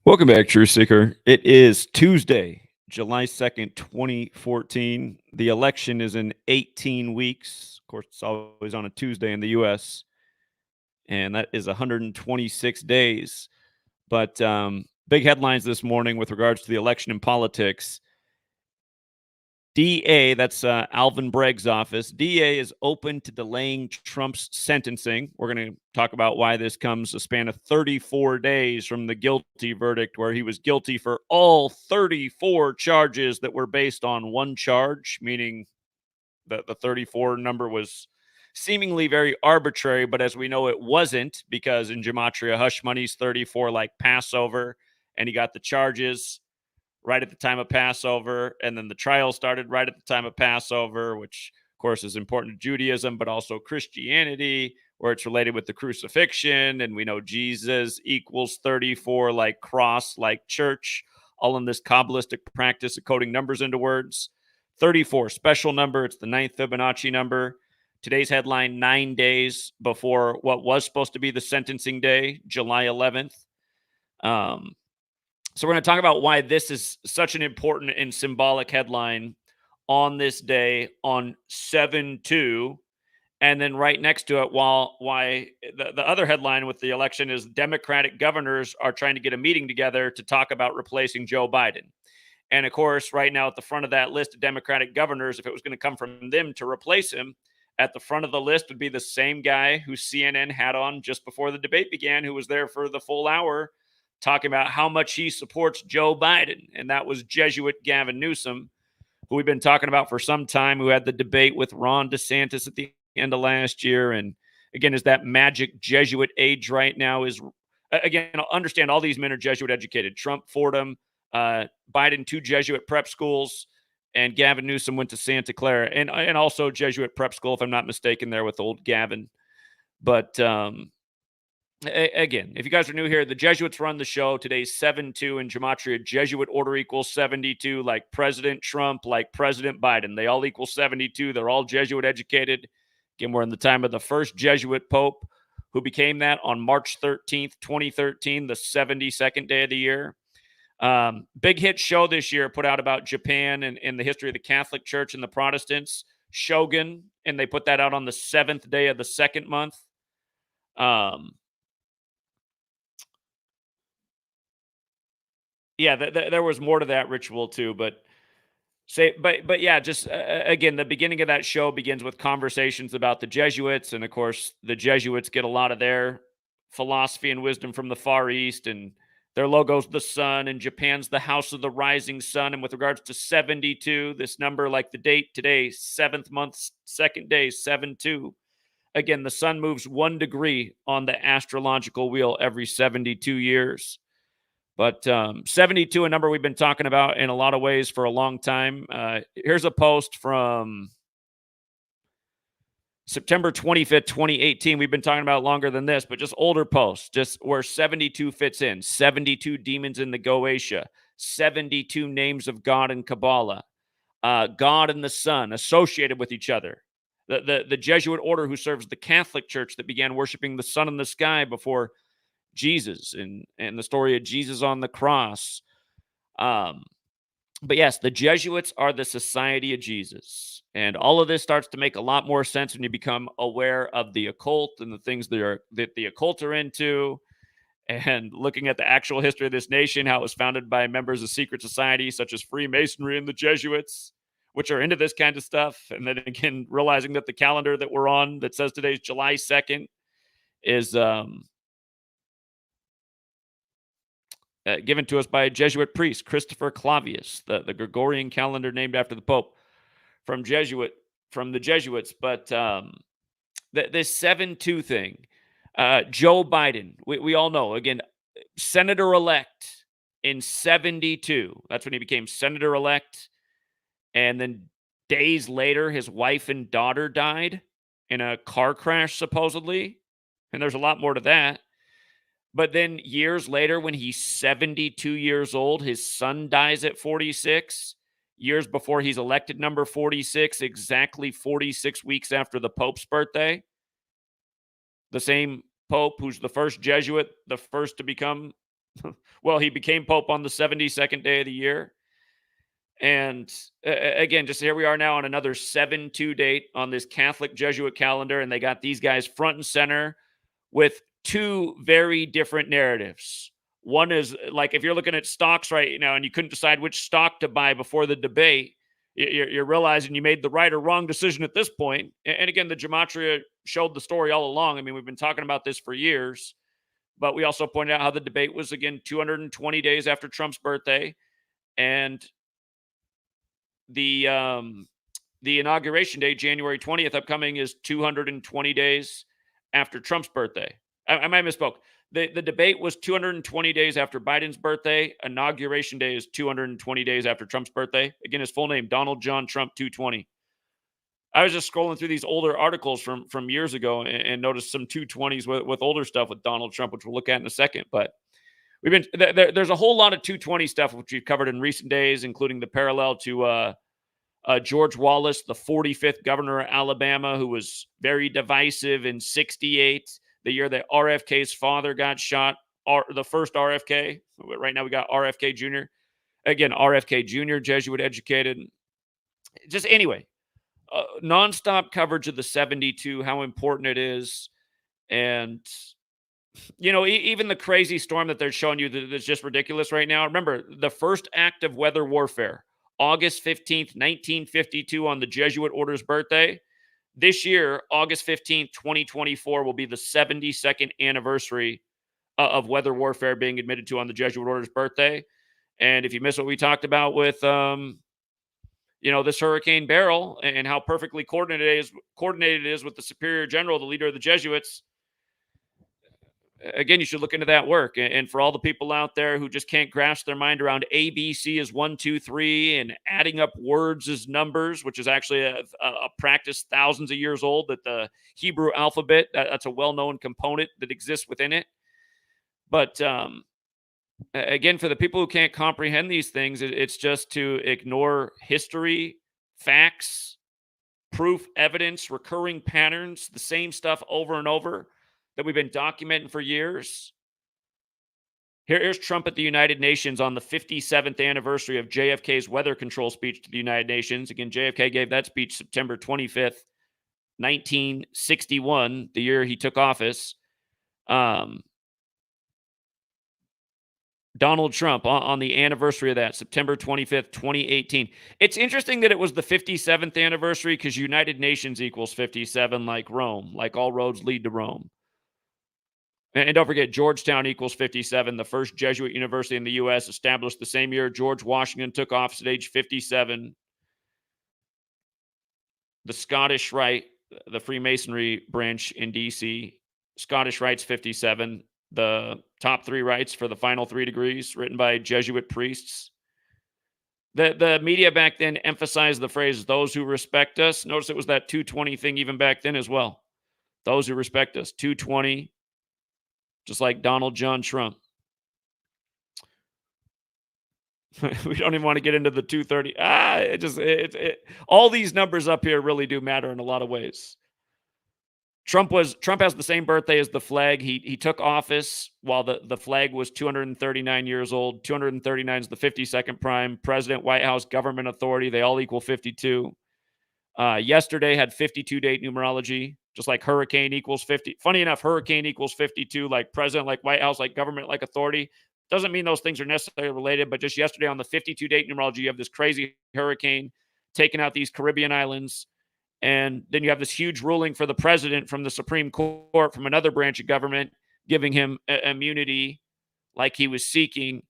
Welcome back, Truth Seeker. It is Tuesday, July 2nd, 2014. The election is in 18 weeks. Of course, it's always on a Tuesday in the U.S., and that is 126 days. But big headlines this morning with regards to the election and politics. DA, that's Alvin Bragg's office. DA is open to delaying Trump's sentencing. We're going to talk about why this comes a span of 34 days from the guilty verdict, where he was guilty for all 34 charges that were based on one charge, meaning that the 34 number was seemingly very arbitrary, but as we know, it wasn't, because in Gematria, hush money's 34 like Passover, and he got the charges right at the time of Passover, and then the trial started right at the time of Passover, which of course is important to Judaism, but also Christianity, where it's related with the crucifixion, and we know Jesus equals 34 like cross, like church, all in this Kabbalistic practice of coding numbers into words. 34, special number, it's the ninth Fibonacci number. Today's headline, 9 days before what was supposed to be the sentencing day, July 11th. So we're going to talk about why this is such an important and symbolic headline on this day on 7/2. And then right next to it, why the other headline with the election is Democratic governors are trying to get a meeting together to talk about replacing Joe Biden. And of course, right now at the front of that list of Democratic governors, if it was going to come from them to replace him, at the front of the list would be the same guy who CNN had on just before the debate began, who was there for the full hour, talking about how much he supports Joe Biden. And that was Jesuit Gavin Newsom, who we've been talking about for some time, who had the debate with Ron DeSantis at the end of last year. And again, is that magic Jesuit age right now is, again, understand all these men are Jesuit educated. Trump, Fordham, Biden, 2 Jesuit prep schools, and Gavin Newsom went to Santa Clara and also Jesuit prep school, if I'm not mistaken, there with old Gavin. But again, if you guys are new here, the Jesuits run the show. Today's 7/2 in Gematria. Jesuit order equals 72, like President Trump, like President Biden. They all equal 72. They're all Jesuit educated. Again, we're in the time of the first Jesuit Pope, who became that on March 13th, 2013, the 72nd day of the year. Big hit show this year put out about Japan and the history of the Catholic Church and the Protestants, Shogun, and they put that out on the 7th day of the second month. Yeah, there was more to that ritual too, but yeah, just again, the beginning of that show begins with conversations about the Jesuits, and of course, the Jesuits get a lot of their philosophy and wisdom from the Far East, and their logo's the sun, and Japan's the house of the rising sun. And with regards to 72, this number, like the date today, 7th month, 2nd day, 7/2. Again, the sun moves 1 degree on the astrological wheel every 72 years. But 72, a number we've been talking about in a lot of ways for a long time. Here's a post from September 25th, 2018. We've been talking about longer than this, but just older posts, just where 72 fits in. 72 demons in the Goetia, 72 names of God in Kabbalah, God and the sun associated with each other. The Jesuit order who serves the Catholic Church that began worshiping the sun in the sky before Jesus and the story of Jesus on the cross. But yes, the Jesuits are the Society of Jesus. And all of this starts to make a lot more sense when you become aware of the occult and the things that the occult are into, and looking at the actual history of this nation, how it was founded by members of secret societies such as Freemasonry and the Jesuits, which are into this kind of stuff. And then again, realizing that the calendar that we're on that says today's July 2nd is given to us by a Jesuit priest, Christopher Clavius, the Gregorian calendar named after the Pope from the Jesuits. But this 7/2 thing, Joe Biden, we all know, again, senator-elect in 72. That's when he became senator-elect. And then days later, his wife and daughter died in a car crash, supposedly. And there's a lot more to that. But then years later, when he's 72 years old, his son dies at 46. Years before he's elected number 46, exactly 46 weeks after the Pope's birthday. The same Pope who's the first Jesuit, the first to become Well, he became Pope on the 72nd day of the year. And again, just here we are now on another 7-2 date on this Catholic Jesuit calendar. And they got these guys front and center with two very different narratives. One is like if you're looking at stocks right now and you couldn't decide which stock to buy before the debate, you're realizing you made the right or wrong decision at this point. And again, the Gematria showed the story all along. I mean, we've been talking about this for years, but we also pointed out how the debate was, again, 220 days after Trump's birthday. And the inauguration day, January 20th, upcoming, is 220 days after Trump's birthday. I might misspoke. The debate was 220 days after Biden's birthday. Inauguration day is 220 days after Trump's birthday. Again, his full name, Donald John Trump, 220. I was just scrolling through these older articles from years ago and noticed some 220s with older stuff with Donald Trump, which we'll look at in a second. But we've been there's a whole lot of 220 stuff which we've covered in recent days, including the parallel to George Wallace, the 45th governor of Alabama, who was very divisive in '68, the year that RFK's father got shot, the first RFK. Right now we got RFK Jr. Again, RFK Jr., Jesuit educated. Just anyway, nonstop coverage of the 72, how important it is. And, even the crazy storm that they're showing you that's just ridiculous right now. Remember, the first act of weather warfare, August 15th, 1952, on the Jesuit order's birthday. This year, August 15th, 2024, will be the 72nd anniversary of weather warfare being admitted to on the Jesuit order's birthday. And if you miss what we talked about with, this Hurricane Beryl and how perfectly coordinated it is with the Superior General, the leader of the Jesuits, again, you should look into that work. And for all the people out there who just can't grasp their mind around ABC is 1, 2, 3 and adding up words as numbers, which is actually a practice thousands of years old, that the Hebrew alphabet, that's a well-known component that exists within it. But again, for the people who can't comprehend these things, it's just to ignore history, facts, proof, evidence, recurring patterns, the same stuff over and over that we've been documenting for years. Here's Trump at the United Nations on the 57th anniversary of JFK's weather control speech to the United Nations. Again, JFK gave that speech September 25th, 1961, the year he took office. Donald Trump on the anniversary of that, September 25th, 2018. It's interesting that it was the 57th anniversary because United Nations equals 57, like Rome, like all roads lead to Rome. And don't forget, Georgetown equals 57, the first Jesuit university in the U.S., established the same year George Washington took office at age 57. The Scottish Rite, the Freemasonry branch in D.C., Scottish Rite's 57. The top 3 rites for the final 3 degrees, written by Jesuit priests. The media back then emphasized the phrase, those who respect us. Notice it was that 220 thing even back then as well. Those who respect us, 220, just like Donald John Trump. We don't even want to get into the 230. All these numbers up here really do matter in a lot of ways. Trump has the same birthday as the flag. He took office while the flag was 239 years old. 239 is the 52nd prime. President, White House, government authority, they all equal 52. Yesterday had 52 date numerology, just like hurricane equals 50. Funny enough, hurricane equals 52, like president, like White House, like government, like authority. Doesn't mean those things are necessarily related, but just yesterday on the 52 date numerology, you have this crazy hurricane taking out these Caribbean islands. And then you have this huge ruling for the president from the Supreme Court from another branch of government, giving him immunity like he was seeking.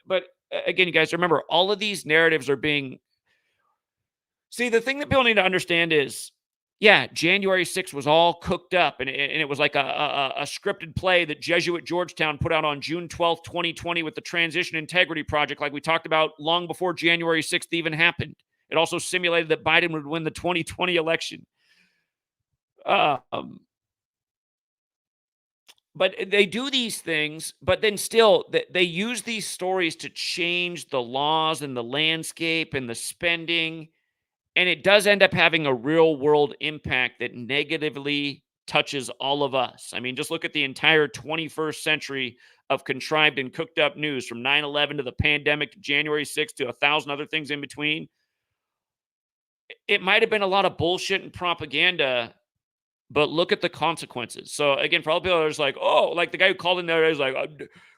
But again, you guys remember, all of these narratives are being... See, the thing that people need to understand is, yeah, January 6th was all cooked up, and it was like a scripted play that Jesuit Georgetown put out on June 12th, 2020 with the Transition Integrity Project, like we talked about long before January 6th even happened. It also simulated that Biden would win the 2020 election. But they do these things, but then still they use these stories to change the laws and the landscape and the spending. And it does end up having a real world impact that negatively touches all of us. I mean, just look at the entire 21st century of contrived and cooked up news, from 9/11 to the pandemic to January 6th to 1,000 other things in between. It might have been a lot of bullshit and propaganda, but look at the consequences. So again, for all the people that are just like, oh, like the guy who called in there is like,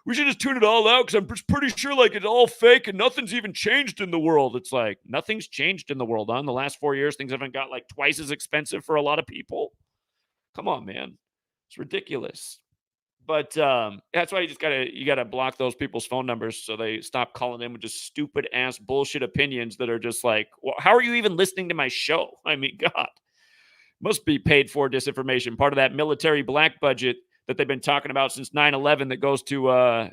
we should just tune it all out because I'm just pretty sure like it's all fake and nothing's even changed in the world. It's like nothing's changed in the world. In the last 4 years, things haven't got like twice as expensive for a lot of people. Come on, man, it's ridiculous. But that's why you gotta block those people's phone numbers so they stop calling in with just stupid ass bullshit opinions that are just like, well, how are you even listening to my show? I mean, God, must be paid for disinformation. Part of that military black budget that they've been talking about since 9/11 that goes to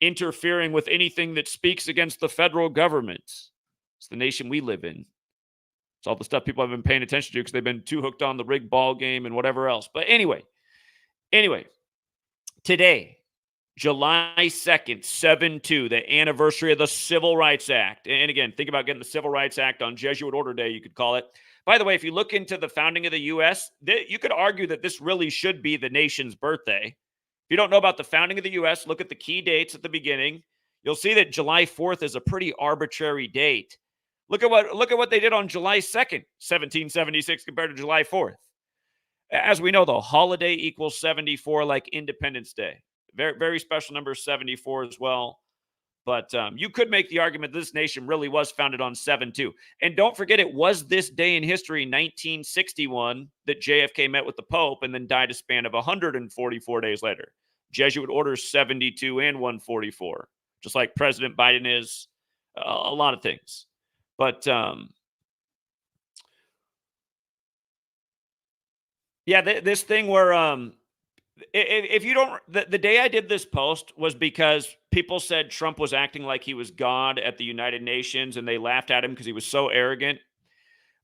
interfering with anything that speaks against the federal government. It's the nation we live in. It's all the stuff people have been paying attention to because they've been too hooked on the rigged ball game and whatever else. But anyway, today, July 2nd, 7/2, the anniversary of the Civil Rights Act. And again, think about getting the Civil Rights Act on Jesuit Order Day, you could call it. By the way, if you look into the founding of the U.S., you could argue that this really should be the nation's birthday. If you don't know about the founding of the U.S., look at the key dates at the beginning. You'll see that July 4th is a pretty arbitrary date. Look at what they did on July 2nd, 1776 compared to July 4th. As we know, though, holiday equals 74, like Independence Day. Very, very special number 74 as well. But you could make the argument this nation really was founded on 7/2. And don't forget, it was this day in history, 1961, that JFK met with the Pope and then died a span of 144 days later. Jesuit orders 72 and 144, just like President Biden is, a lot of things. But yeah, this thing where if you don't, the day I did this post was because people said Trump was acting like he was God at the United Nations and they laughed at him because he was so arrogant.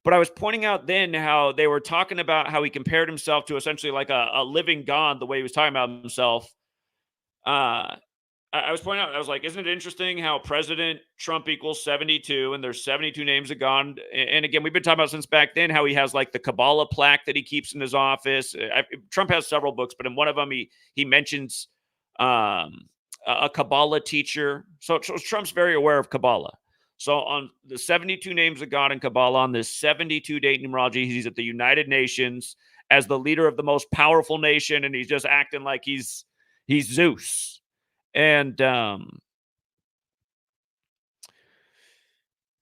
But I was pointing out then how they were talking about how he compared himself to essentially like a living God, the way he was talking about himself. I was pointing out, I was like, isn't it interesting how President Trump equals 72 and there's 72 names of God? And again, we've been talking about since back then how he has like the Kabbalah plaque that he keeps in his office. Trump has several books, but in one of them, he mentions a Kabbalah teacher. So Trump's very aware of Kabbalah. So on the 72 names of God in Kabbalah, on this 72 date numerology, he's at the United Nations as the leader of the most powerful nation, and he's just acting like he's Zeus. And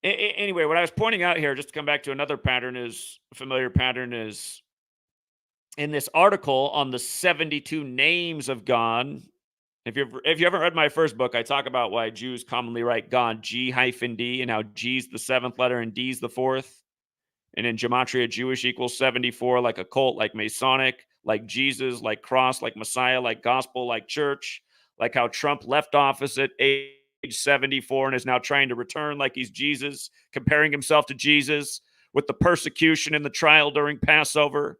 anyway, what I was pointing out here, just to come back to another pattern, is a familiar pattern, is in this article on the 72 names of God. If you haven't read my first book, I talk about why Jews commonly write God G-D and how G's the seventh letter and D's the fourth. And in Gematria, Jewish equals 74, like occult, like Masonic, like Jesus, like cross, like Messiah, like gospel, like church. Like how Trump left office at age 74 and is now trying to return like he's Jesus, comparing himself to Jesus with the persecution and the trial during Passover.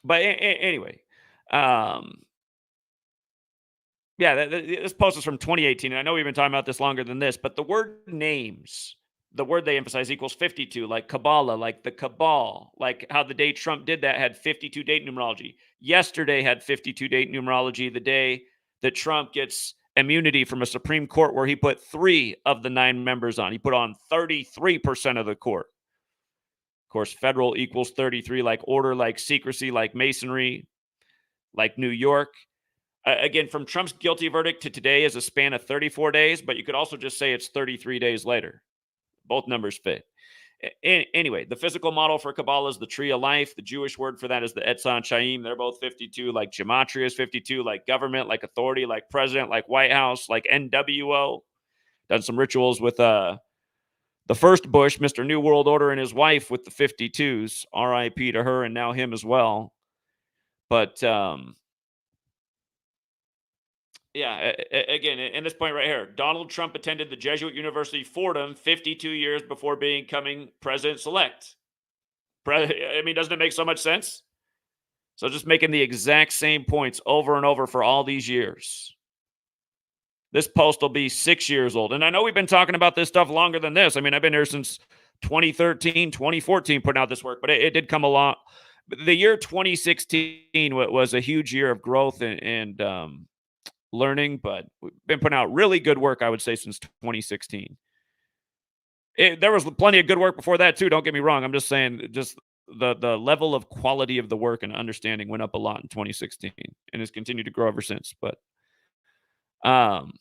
But anyway, yeah, this post is from 2018. And I know we've been talking about this longer than this, but the word names, the word they emphasize equals 52, like Kabbalah, like the Cabal, like how the day Trump did that had 52 date numerology. Yesterday had 52 date numerology, the day that Trump gets immunity from a Supreme Court where he put 3 of the 9 members on. He put on 33% of the court. Of course, federal equals 33, like order, like secrecy, like masonry, like New York. Again, from Trump's guilty verdict to today is a span of 34 days, but you could also just say it's 33 days later. Both numbers fit. Anyway, the physical model for Kabbalah is the tree of life. The Jewish word for that is the Etzan Chaim. They're both 52, like Gematria is 52, like government, like authority, like president, like White House, like NWO. Done some rituals with the first Bush, Mr. New World Order, and his wife with the 52s. RIP to her and now him as well. But yeah, again, in this point right here, Donald Trump attended the Jesuit University Fordham 52 years before becoming president-elect. I mean, doesn't it make so much sense? So just making the exact same points over and over for all these years. This post will be 6 years old. And I know we've been talking about this stuff longer than this. I mean, I've been here since 2013, 2014 putting out this work, but it did come along. The year 2016 was a huge year of growth and learning, but we've been putting out really good work, I would say, since 2016. There was plenty of good work before that too. Don't get me wrong. I'm just saying, just the level of quality of the work and understanding went up a lot in 2016 and has continued to grow ever since. But um,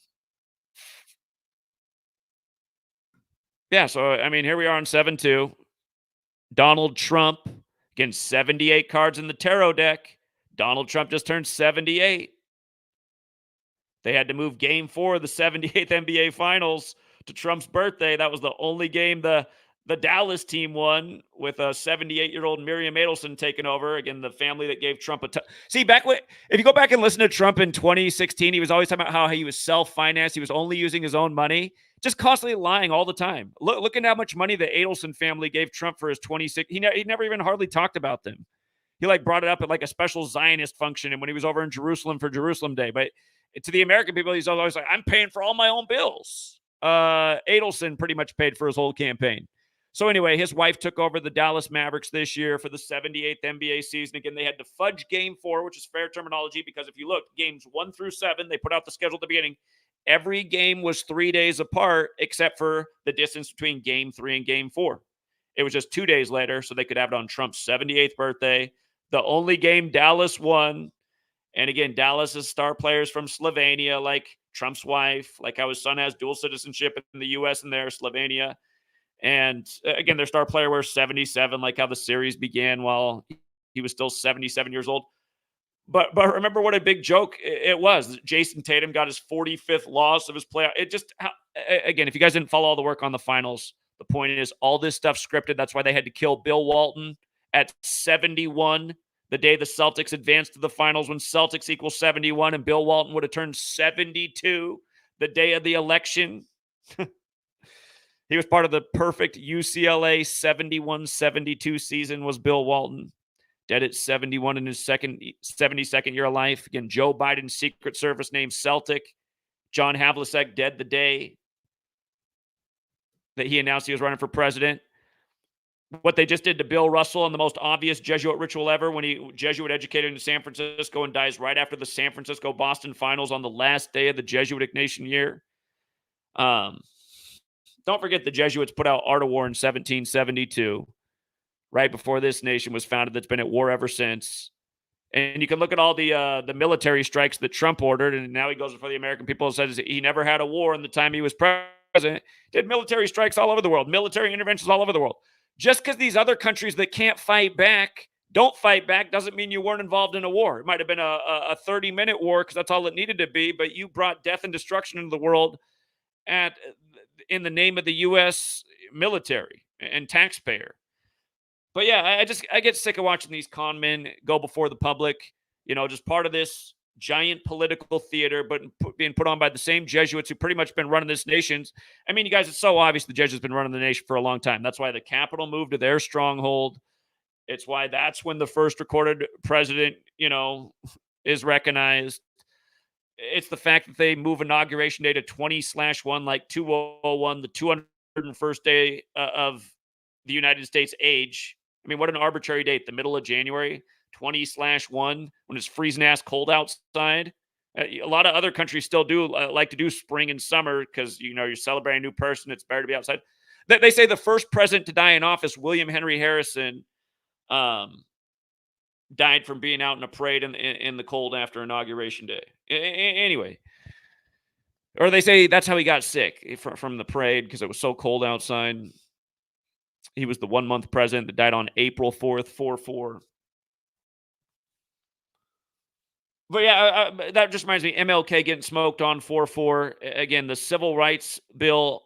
yeah, so I mean, here we are on 7-2. Donald Trump, again, 78 cards in the tarot deck. Donald Trump just turned 78. They had to move game 4 of the 78th NBA Finals to Trump's birthday. That was the only game the Dallas team won, with a 78-year-old Miriam Adelson taking over. Again, the family that gave Trump a see, back when, if you go back and listen to Trump in 2016, he was always talking about how he was self-financed. He was only using his own money, just constantly lying all the time. Look at how much money the Adelson family gave Trump for his 26. He never even hardly talked about them. He like brought it up at like a special Zionist function and when he was over in Jerusalem for Jerusalem Day. But to the American people, he's always like, I'm paying for all my own bills. Adelson pretty much paid for his whole campaign. So anyway, his wife took over the Dallas Mavericks this year for the 78th NBA season. Again, they had to fudge game 4, which is fair terminology, because if you look, games 1 through 7, they put out the schedule at the beginning. Every game was 3 days apart, except for the distance between game 3 and game 4. It was just 2 days later, so they could have it on Trump's 78th birthday. The only game Dallas won. And again, Dallas's star players from Slovenia, like Trump's wife, like how his son has dual citizenship in the U.S. and there, Slovenia. And again, their star player wears 77, like how the series began while he was still 77 years old. But remember what a big joke it was. Jason Tatum got his 45th loss of his playoff. It just, again, if you guys didn't follow all the work on the finals, the point is all this stuff scripted. That's why they had to kill Bill Walton at 71 the day the Celtics advanced to the finals, when Celtics equals 71, and Bill Walton would have turned 72 the day of the election. He was part of the perfect UCLA 71-72 season, was Bill Walton. Dead at 71 in his 72nd year of life. Again, Joe Biden's Secret Service named Celtic. John Havlicek dead the day that he announced he was running for president. What they just did to Bill Russell on the most obvious Jesuit ritual ever, when he Jesuit educated in San Francisco and dies right after the San Francisco-Boston finals on the last day of the Jesuit Ignatian year. Don't forget the Jesuits put out Art of War in 1772, right before this nation was founded, that's been at war ever since. And you can look at all the military strikes that Trump ordered, and now he goes before the American people and says he never had a war in the time he was president. Did military strikes all over the world, military interventions all over the world. Just because these other countries that can't fight back don't fight back doesn't mean you weren't involved in a war. It might have been a 30-minute war because that's all it needed to be, but you brought death and destruction into the world in the name of the U.S. military and taxpayer. But yeah, I get sick of watching these con men go before the public, just part of this giant political theater, but being put on by the same Jesuits who pretty much been running this nation. I mean, you guys, it's so obvious the Jesuits been running the nation for a long time. That's why the capital moved to their stronghold. It's why that's when the first recorded president, is recognized. It's the fact that they move inauguration day to 20/1, like 201, the 201st day of the United States age. I mean, what an arbitrary date, the middle of January, 20/1, when it's freezing ass cold outside. A lot of other countries still do like to do spring and summer because, you're celebrating a new person. It's better to be outside. They say the first president to die in office, William Henry Harrison, died from being out in a parade in the cold after Inauguration Day. Anyway. Or they say that's how he got sick, from the parade, because it was so cold outside. He was the 1-month president that died on April 4th, 4/4. But yeah, that just reminds me, MLK getting smoked on 4/4. Again, the Civil Rights Bill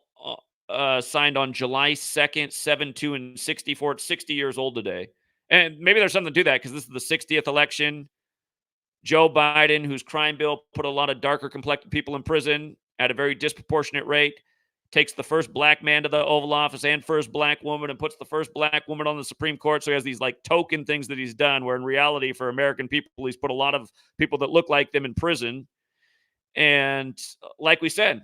signed on July 2nd, 7/2 and 64. It's 60 years old today. And maybe there's something to that because this is the 60th election. Joe Biden, whose crime bill put a lot of darker complected people in prison at a very disproportionate rate, takes the first black man to the Oval Office and first black woman and puts the first black woman on the Supreme Court. So he has these like token things that he's done, where in reality for American people, he's put a lot of people that look like them in prison. And like we said,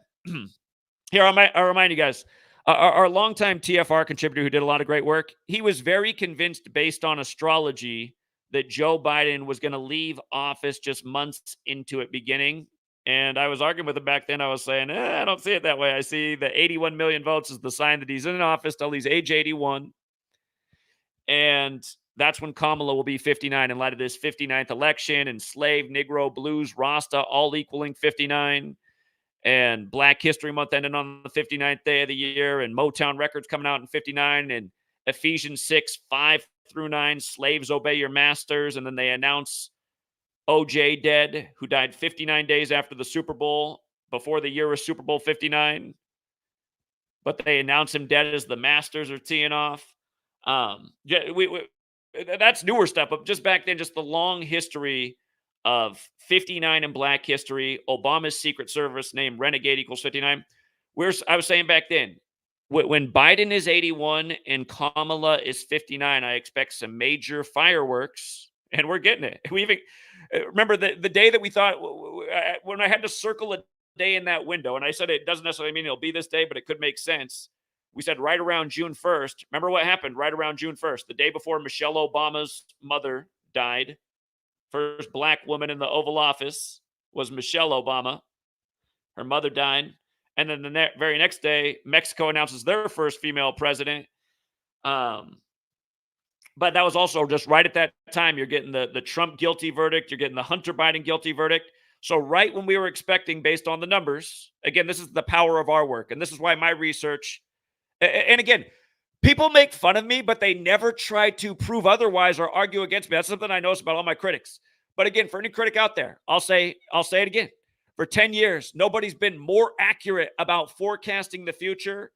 here, I'll remind you guys, Our longtime TFR contributor who did a lot of great work, he was very convinced based on astrology that Joe Biden was going to leave office just months into it beginning. And I was arguing with him back then. I was saying, I don't see it that way. I see the 81 million votes as the sign that he's in office till he's age 81. And that's when Kamala will be 59 in light of this 59th election and slave, Negro, blues, Rasta, all equaling 59. And Black History Month ending on the 59th day of the year, and Motown Records coming out in 59, and Ephesians 6, 5 through 9, slaves obey your masters. And then they announce OJ dead, who died 59 days after the Super Bowl, before the year was Super Bowl 59. But they announce him dead as the Masters are teeing off. Yeah, that's newer stuff, but just back then, just the long history of 59 in Black history, Obama's Secret Service name Renegade equals 59. I was saying back then, when Biden is 81 and Kamala is 59, I expect some major fireworks, and we're getting it. We even remember the day that we thought when I had to circle a day in that window, and I said it doesn't necessarily mean it'll be this day, but it could make sense. We said right around June 1st. Remember what happened right around June 1st, the day before Michelle Obama's mother died. First Black woman in the Oval Office was Michelle Obama. Her mother died. And then the very next day, Mexico announces their first female president. But that was also just right at that time. You're getting the Trump guilty verdict. You're getting the Hunter Biden guilty verdict. So right when we were expecting, based on the numbers, again, this is the power of our work. And this is why my research, and again, people make fun of me, but they never try to prove otherwise or argue against me. That's something I notice about all my critics. But again, for any critic out there, I'll say it again. For 10 years, nobody's been more accurate about forecasting the future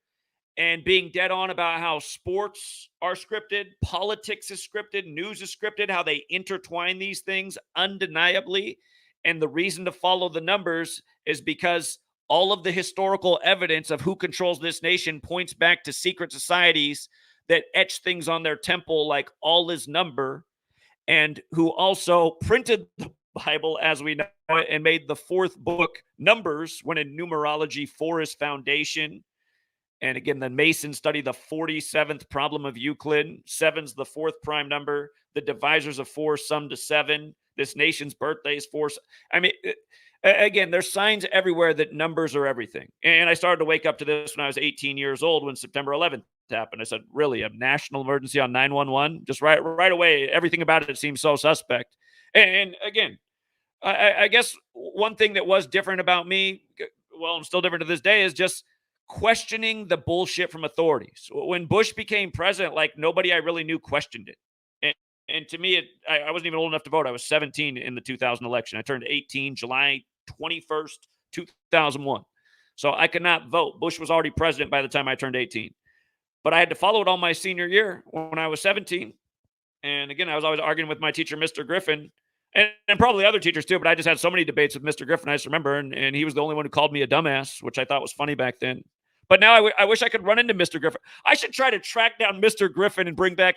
and being dead on about how sports are scripted, politics is scripted, news is scripted, how they intertwine these things undeniably. And the reason to follow the numbers is because all of the historical evidence of who controls this nation points back to secret societies that etch things on their temple like all is number, and who also printed the Bible as we know it and made the fourth book Numbers, when in numerology 4 is foundation. And again, the Masons study the 47th problem of Euclid. 7's the fourth prime number. The divisors of 4 sum to 7. This nation's birthday is 4. I mean, again, there's signs everywhere that numbers are everything. And I started to wake up to this when I was 18 years old, when September 11th happened. I said, really, a national emergency on 911? Just right away, everything about it seems so suspect. And again, I guess one thing that was different about me, well, I'm still different to this day, is just questioning the bullshit from authorities. When Bush became president, like nobody I really knew questioned it. And to me, I wasn't even old enough to vote. I was 17 in the 2000 election. I turned 18 July 21st, 2001. So I could not vote. Bush was already president by the time I turned 18. But I had to follow it all my senior year when I was 17. And again, I was always arguing with my teacher, Mr. Griffin, and probably other teachers too. But I just had so many debates with Mr. Griffin, I just remember. And he was the only one who called me a dumbass, which I thought was funny back then. But now I wish I could run into Mr. Griffin. I should try to track down Mr. Griffin and bring back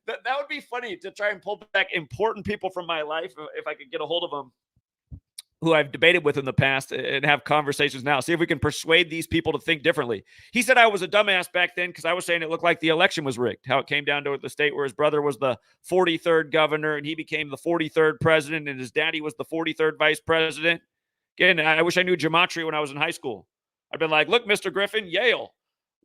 that would be funny, to try and pull back important people from my life if I could get a hold of them, who I've debated with in the past, and have conversations now. See if we can persuade these people to think differently. He said I was a dumbass back then because I was saying it looked like the election was rigged, how it came down to the state where his brother was the 43rd governor and he became the 43rd president and his daddy was the 43rd vice president. Again, I wish I knew gematria when I was in high school. I've been like, look, Mr. Griffin, Yale.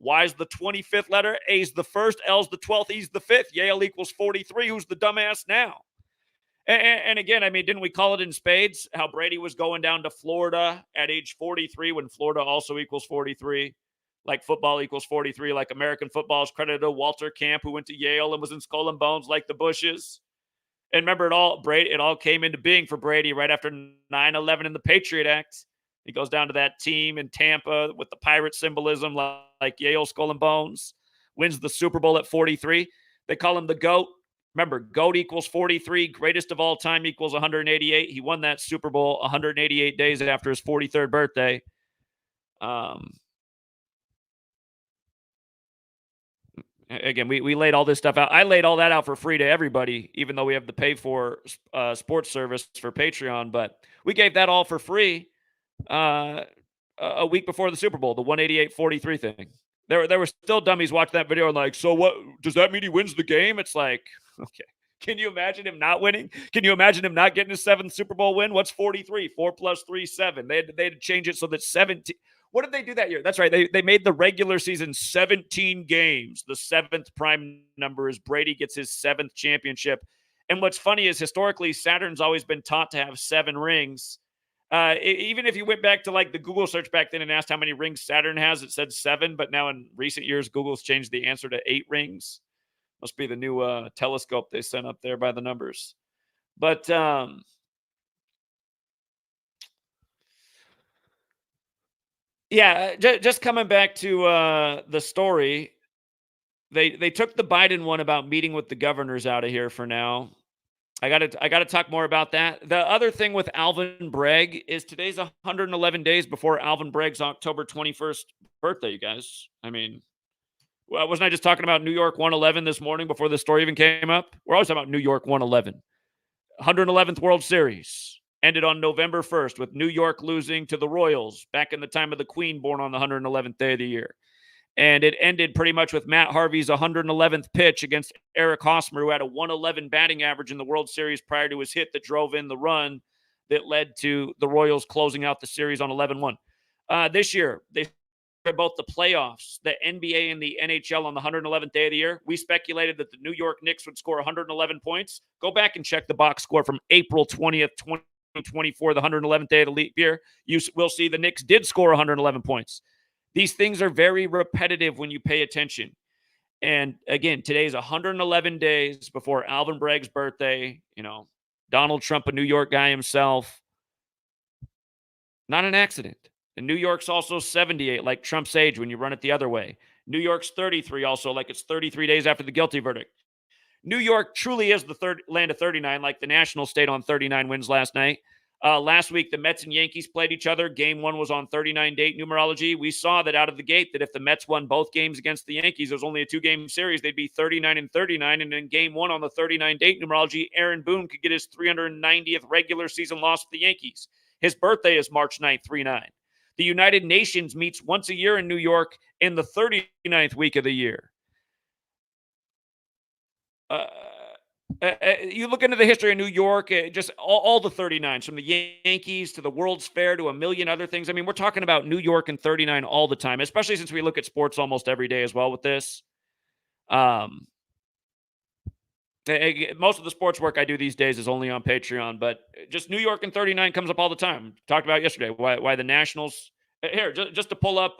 Y's the 25th letter, A's the first, L's the 12th, E's the 5th. Yale equals 43. Who's the dumbass now? And again, I mean, didn't we call it in spades how Brady was going down to Florida at age 43 when Florida also equals 43? Like football equals 43, like American football is credited to Walter Camp, who went to Yale and was in Skull and Bones like the Bushes. And remember, it all came into being for Brady right after 9/11 and the Patriot Act. He goes down to that team in Tampa with the pirate symbolism like Yale, Skull and Bones, wins the Super Bowl at 43. They call him the GOAT. Remember, GOAT equals 43, greatest of all time equals 188. He won that Super Bowl 188 days after his 43rd birthday. Again, we laid all this stuff out. I laid all that out for free to everybody, even though we have the pay for sports service for Patreon. But we gave that all for free. a week before the Super Bowl, the 188-43 thing. There were still dummies watching that video and like, so what does that mean he wins the game? It's like, okay. Can you imagine him not winning? Can you imagine him not getting his 7th Super Bowl win? What's 43? 4 plus 3, 7. They had to change it so that 17. What did they do that year? That's right. They made the regular season 17 games. The 7th prime number is Brady gets his 7th championship. And what's funny is historically, Saturn's always been taught to have 7 rings. Even if you went back to like the Google search back then and asked how many rings Saturn has, it said 7. But now in recent years, Google's changed the answer to 8 rings. Must be the new telescope they sent up there by the numbers. But yeah, just coming back to the story, they took the Biden one about meeting with the governors out of here for now. I gotta talk more about that. The other thing with Alvin Bragg is today's 111 days before Alvin Bragg's October 21st birthday. You guys, I mean, well, wasn't I just talking about New York 111 this morning before the story even came up? We're always talking about New York 111. 111th World Series ended on November 1st with New York losing to the Royals back in the time of the Queen, born on the 111th day of the year. And it ended pretty much with Matt Harvey's 111th pitch against Eric Hosmer, who had a 111 batting average in the World Series prior to his hit that drove in the run that led to the Royals closing out the series on 11-1. This year, they both the playoffs, the NBA and the NHL on the 111th day of the year. We speculated that the New York Knicks would score 111 points. Go back and check the box score from April 20th, 2024, the 111th day of the leap year. You will see the Knicks did score 111 points. These things are very repetitive when you pay attention. And again, today is 111 days before Alvin Bragg's birthday. You know, Donald Trump, a New York guy himself. Not an accident. And New York's also 78, like Trump's age when you run it the other way. New York's 33 also, like it's 33 days after the guilty verdict. New York truly is the third land of 39, like the national state on 39 wins last night. Last week, the Mets and Yankees played each other. Game 1 was on 39 date numerology. We saw that out of the gate that if the Mets won both games against the Yankees, it was only a 2-game series. They'd be 39 and 39. And in Game 1 on the 39 date numerology, Aaron Boone could get his 390th regular season loss to the Yankees. His birthday is March 9th, 3-9. The United Nations meets once a year in New York in the 39th week of the year. You look into the history of New York, just all the 39s, from the Yankees to the World's Fair to a million other things. I mean, we're talking about New York and 39 all the time, especially since we look at sports almost every day as well with this. Most of the sports work I do these days is only on Patreon, but just New York and 39 comes up all the time. Talked about yesterday why the Nationals. Here, just to pull up,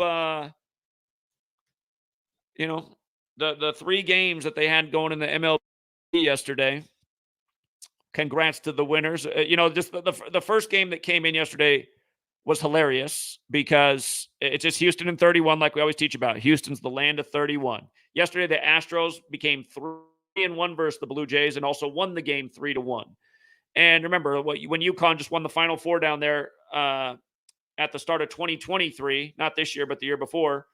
the 3 games that they had going in the MLB yesterday. Congrats to the winners. Just the first game that came in yesterday was hilarious because it's just Houston in 31, like we always teach about. Houston's the land of 31. Yesterday, the Astros became 3-1 versus the Blue Jays and also won the game 3-1. And remember, when UConn just won the Final Four down there at the start of 2023, not this year, but the year before,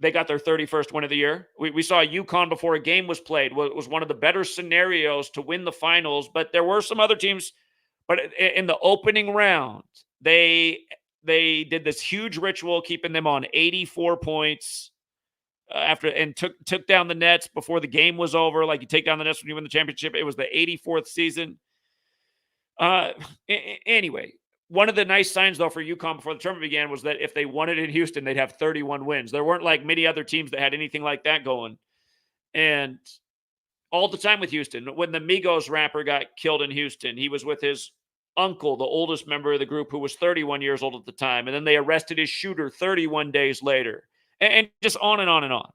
they got their 31st win of the year. We saw UConn before a game was played. Was one of the better scenarios to win the finals, but there were some other teams. But in the opening round, they did this huge ritual, keeping them on 84 points and took down the Nets before the game was over. Like you take down the Nets when you win the championship. It was the 84th season. Anyway. One of the nice signs, though, for UConn before the tournament began was that if they won it in Houston, they'd have 31 wins. There weren't like many other teams that had anything like that going. And all the time with Houston, when the Migos rapper got killed in Houston, he was with his uncle, the oldest member of the group, who was 31 years old at the time. And then they arrested his shooter 31 days later. And just on and on and on.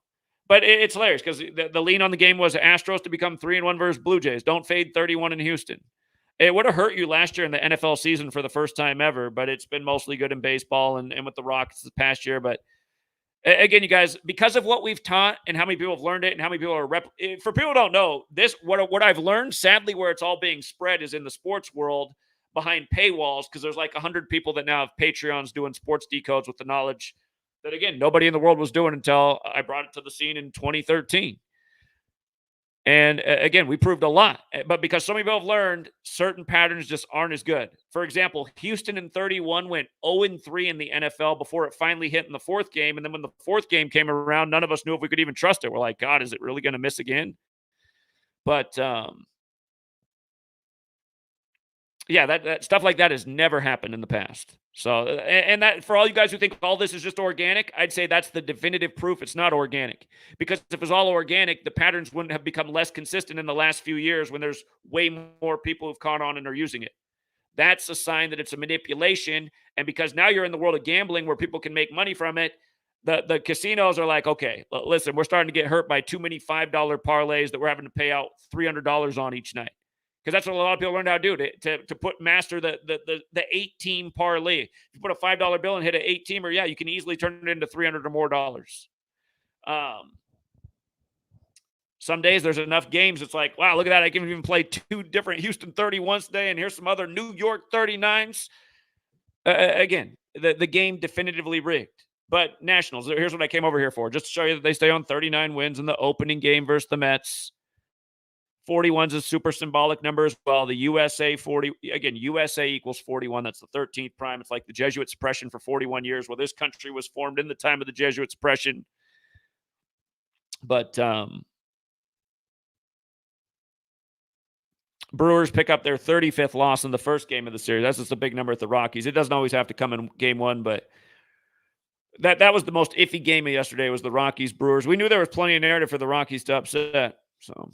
But it's hilarious because the lean on the game was Astros to become 3-1 versus Blue Jays. Don't fade 31 in Houston. It would have hurt you last year in the NFL season for the first time ever, but it's been mostly good in baseball and with the Rockets this past year. But again, you guys, because of what we've taught and how many people have learned it and how many people are for people who don't know, this what I've learned, sadly, where it's all being spread is in the sports world behind paywalls, because there's like 100 people that now have Patreons doing sports decodes with the knowledge that, again, nobody in the world was doing until I brought it to the scene in 2013. And again, we proved a lot, but because so many people have learned, certain patterns just aren't as good. For example, Houston in 31 went 0-3 in the NFL before it finally hit in the fourth game. And then when the fourth game came around, none of us knew if we could even trust it. We're like, God, is it really going to miss again? But yeah, that stuff like that has never happened in the past. So, and that for all you guys who think all this is just organic, I'd say that's the definitive proof it's not organic. Because if it was all organic, the patterns wouldn't have become less consistent in the last few years when there's way more people who've caught on and are using it. That's a sign that it's a manipulation. And because now you're in the world of gambling where people can make money from it, the casinos are like, okay, listen, we're starting to get hurt by too many $5 parlays that we're having to pay out $300 on each night. Because that's what a lot of people learned how to do to put master the 8-team parlay. If you put a $5 bill and hit an 8-teamer, yeah, you can easily turn it into 300 or more dollars. Some days there's enough games. It's like, wow, look at that. I can even play 2 different Houston 31s today, and here's some other New York 39s. Again, the game definitively rigged. But Nationals, here's what I came over here for, just to show you that they stay on 39 wins in the opening game versus the Mets. 41 is a super symbolic number as well. The USA 40, again, USA equals 41. That's the 13th prime. It's like the Jesuit suppression for 41 years. Well, this country was formed in the time of the Jesuit suppression. But Brewers pick up their 35th loss in the first game of the series. That's just a big number at the Rockies. It doesn't always have to come in game one, but that was the most iffy game of yesterday was the Rockies-Brewers. We knew there was plenty of narrative for the Rockies to upset. So,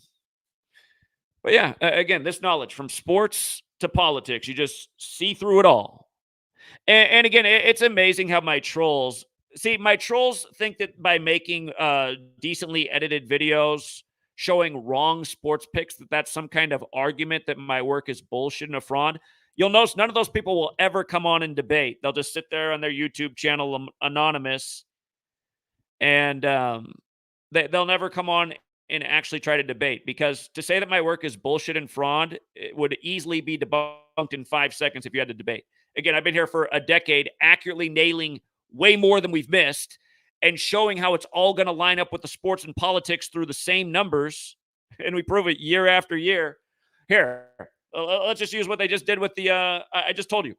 but yeah, again, this knowledge from sports to politics, you just see through it all. And again, it's amazing how my trolls think that by making decently edited videos showing wrong sports picks, that's some kind of argument that my work is bullshit and a fraud. You'll notice none of those people will ever come on and debate. They'll just sit there on their YouTube channel anonymous, and they'll never come on and actually try to debate, because to say that my work is bullshit and fraud, it would easily be debunked in 5 seconds if you had to debate. Again, I've been here for a decade, accurately nailing way more than we've missed and showing how it's all going to line up with the sports and politics through the same numbers. And we prove it year after year. Here, let's just use what they just did with the, I just told you.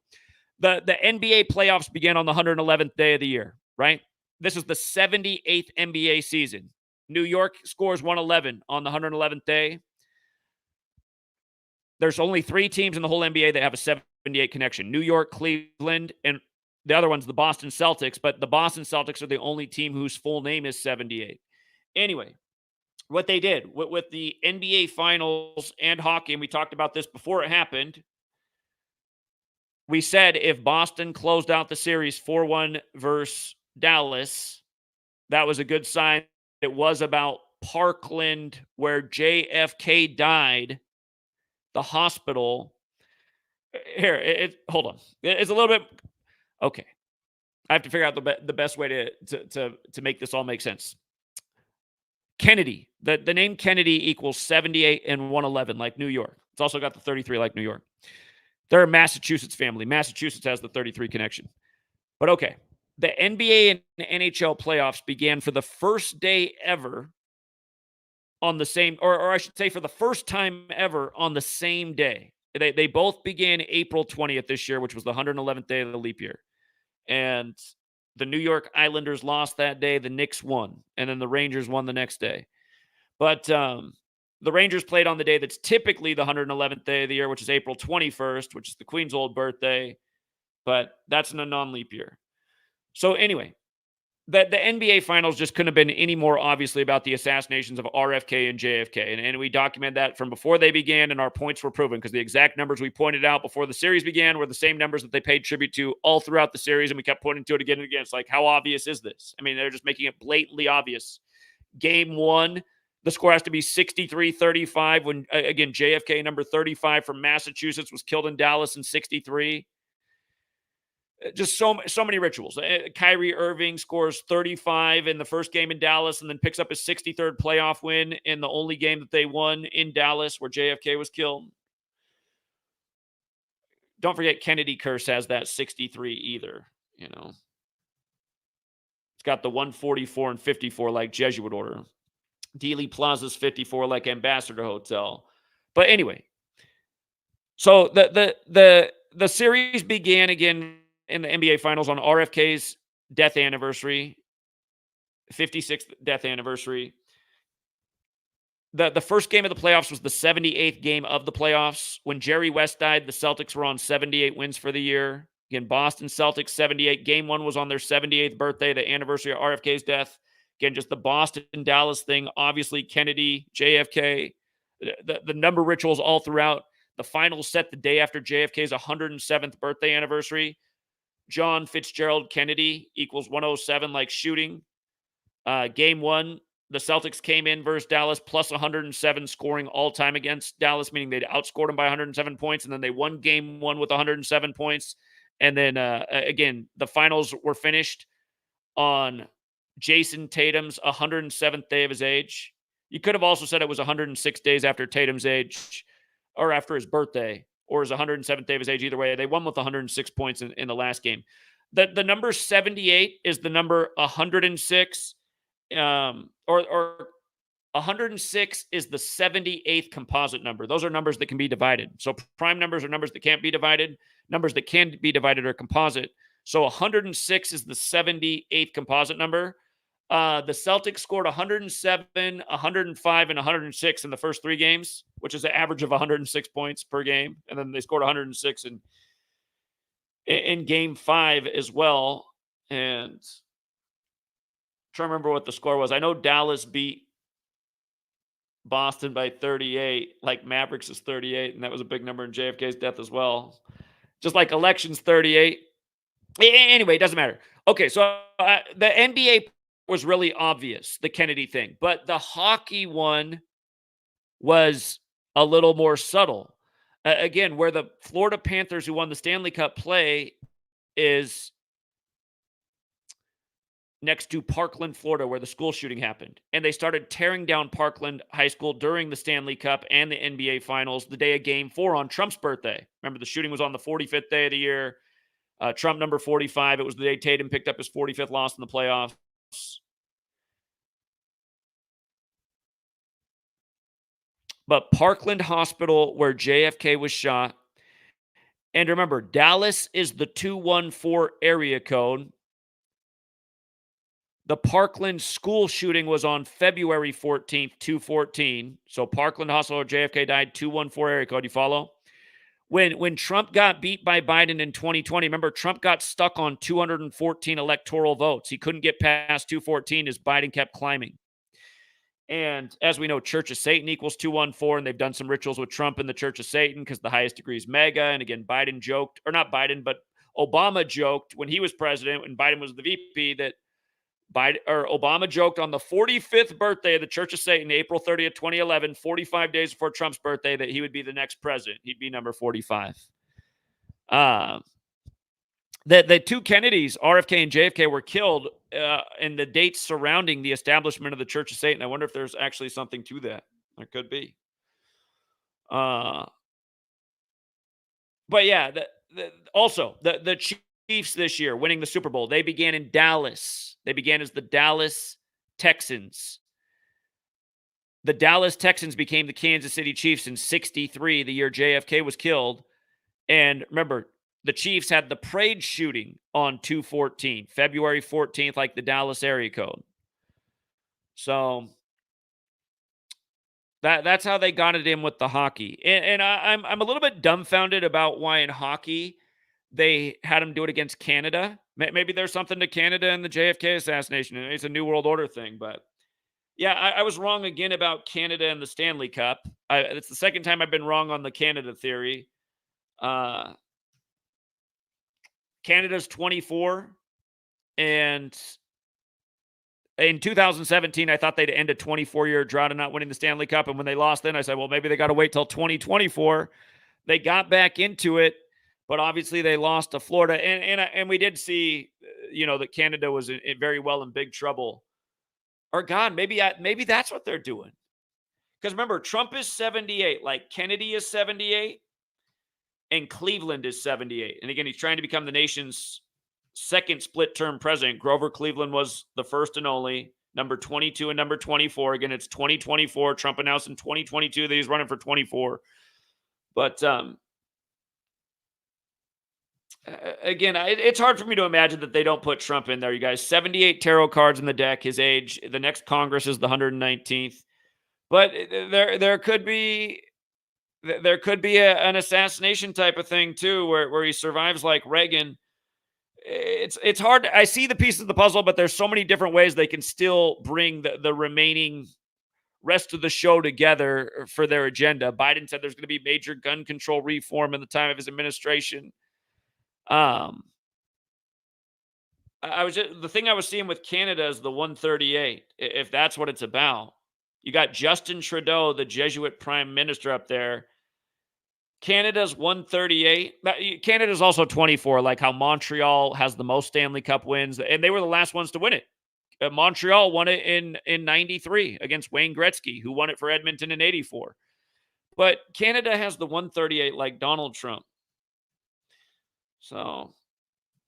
The NBA playoffs began on the 111th day of the year, right? This is the 78th NBA season. New York scores 111 on the 111th day. There's only 3 teams in the whole NBA that have a 78 connection. New York, Cleveland, and the other one's the Boston Celtics, but the Boston Celtics are the only team whose full name is 78. Anyway, what they did with the NBA Finals and hockey, and we talked about this before it happened, we said if Boston closed out the series 4-1 versus Dallas, that was a good sign. It was about Parkland, where JFK died, the hospital. Here, hold on. It's a little bit okay. I have to figure out the best way to make this all make sense. Kennedy, the name Kennedy equals 78 and 111, like New York. It's also got the 33 like New York. They're a Massachusetts family. Massachusetts has the 33 connection. But okay, the NBA and NHL playoffs began for the first day ever on the same, or I should say for the first time ever on the same day. They both began April 20th this year, which was the 111th day of the leap year. And the New York Islanders lost that day. The Knicks won. And then the Rangers won the next day. But the Rangers played on the day that's typically the 111th day of the year, which is April 21st, which is the Queen's old birthday. But that's in a non-leap year. So anyway, the NBA Finals just couldn't have been any more obviously about the assassinations of RFK and JFK. And we documented that from before they began, and our points were proven because the exact numbers we pointed out before the series began were the same numbers that they paid tribute to all throughout the series, and we kept pointing to it again and again. It's like, how obvious is this? I mean, they're just making it blatantly obvious. Game 1, the score has to be 63-35 when, again, JFK, number 35 from Massachusetts, was killed in Dallas in 63. Just so many rituals. Kyrie Irving scores 35 in the first game in Dallas and then picks up his 63rd playoff win in the only game that they won in Dallas where JFK was killed. Don't forget Kennedy curse has that 63 either, you know. It's got the 144 and 54 like Jesuit order. Dealey Plaza's 54, like Ambassador Hotel. But anyway, so the series began again in the NBA Finals on RFK's death anniversary, 56th death anniversary. The first game of the playoffs was the 78th game of the playoffs. When Jerry West died, the Celtics were on 78 wins for the year. Again, Boston Celtics 78. Game 1 was on their 78th birthday, the anniversary of RFK's death. Again, just the Boston-Dallas thing. Obviously, Kennedy, JFK, the number rituals all throughout. The finals set the day after JFK's 107th birthday anniversary. John Fitzgerald Kennedy equals 107, like shooting. Game 1, the Celtics came in versus Dallas plus 107 scoring all time against Dallas, meaning they'd outscored them by 107 points. And then they won game 1 with 107 points. And then, again, the finals were finished on Jason Tatum's 107th day of his age. You could have also said it was 106 days after Tatum's age or after his birthday or his 107th day of his age. Either way, they won with 106 points in the last game. The number 78 is the number 106. Or 106 is the 78th composite number. Those are numbers that can be divided. So prime numbers are numbers that can't be divided. Numbers that can be divided are composite. So 106 is the 78th composite number. The Celtics scored 107, 105, and 106 in the first 3 games, which is an average of 106 points per game. And then they scored 106 in game 5 as well. And trying to remember what the score was. I know Dallas beat Boston by 38, like Mavericks is 38, and that was a big number in JFK's death as well. Just like elections 38. Anyway, it doesn't matter. Okay, so the NBA was really obvious, the Kennedy thing, but the hockey one was a little more subtle. Again, where the Florida Panthers, who won the Stanley Cup, play is next to Parkland, Florida, where the school shooting happened. And they started tearing down Parkland High School during the Stanley Cup and the NBA Finals the day of Game 4 on Trump's birthday. Remember, the shooting was on the 45th day of the year. Trump number 45. It was the day Tatum picked up his 45th loss in the playoffs. But Parkland Hospital, where JFK was shot. And remember, Dallas is the 214 area code. The Parkland school shooting was on February 14th, 214. So Parkland Hospital, JFK died, 214 area code. You follow? When Trump got beat by Biden in 2020, remember, Trump got stuck on 214 electoral votes. He couldn't get past 214 as Biden kept climbing. And as we know, Church of Satan equals 214, and they've done some rituals with Trump in the Church of Satan because the highest degree is mega. And again, Biden joked, or not Biden, but Obama joked when he was president, when Biden was the VP, that Obama joked on the 45th birthday of the Church of Satan, April 30th, 2011, 45 days before Trump's birthday, that he would be the next president. He'd be number 45. The two Kennedys, RFK and JFK, were killed in the dates surrounding the establishment of the Church of Satan. I wonder if there's actually something to that. There could be. But yeah, also the Chiefs this year winning the Super Bowl. They began in Dallas. They began as the Dallas Texans. The Dallas Texans became the Kansas City Chiefs in 63, the year JFK was killed. And remember, the Chiefs had the parade shooting on 2/14, February 14th, like the Dallas area code. So that's how they got it in with the hockey. And I'm a little bit dumbfounded about why in hockey they had him do it against Canada. Maybe there's something to Canada and the JFK assassination. It's a New World Order thing, but yeah, I was wrong again about Canada and the Stanley Cup. It's the second time I've been wrong on the Canada theory. Canada's 24, and in 2017, I thought they'd end a 24-year drought of not winning the Stanley Cup, and when they lost then, I said, well, maybe they got to wait till 2024. They got back into it, but obviously they lost to Florida, and we did see, that Canada was very well in big trouble. Or God, maybe that's what they're doing. Because remember, Trump is 78, like Kennedy is 78, and Cleveland is 78. And again, he's trying to become the nation's second split-term president. Grover Cleveland was the first and only. number 22 and number 24. Again, it's 2024. Trump announced in 2022 that he's running for 24. But again, it's hard for me to imagine that they don't put Trump in there, you guys. 78 tarot cards in the deck, his age. The next Congress is the 119th. But there could be an assassination type of thing too, where he survives like Reagan. It's hard. I see the pieces of the puzzle, but there's so many different ways they can still bring the remaining rest of the show together for their agenda. Biden said there's going to be major gun control reform in the time of his administration. The thing I was seeing with Canada is the 138. If that's what it's about, you got Justin Trudeau, the Jesuit prime minister, up there. Canada's 138. Canada's also 24, like how Montreal has the most Stanley Cup wins, and they were the last ones to win it. Montreal won it in 93 against Wayne Gretzky, who won it for Edmonton in 84. But Canada has the 138 like Donald Trump. So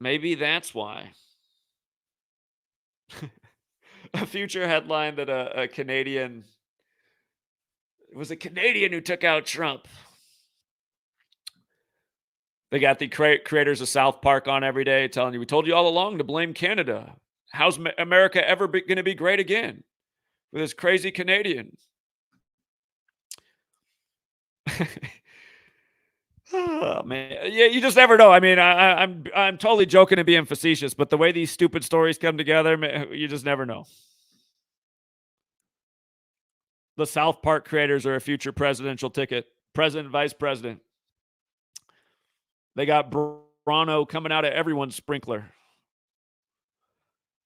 maybe that's why. A future headline that a Canadian, it was a Canadian who took out Trump. They got the creators of South Park on every day telling you, we told you all along to blame Canada. How's America ever going to be great again with this crazy Canadian? Oh, man. Yeah, you just never know. I mean, I'm totally joking and being facetious, but the way these stupid stories come together, man, you just never know. The South Park creators are a future presidential ticket. President, vice president. They got Brano coming out of everyone's sprinkler.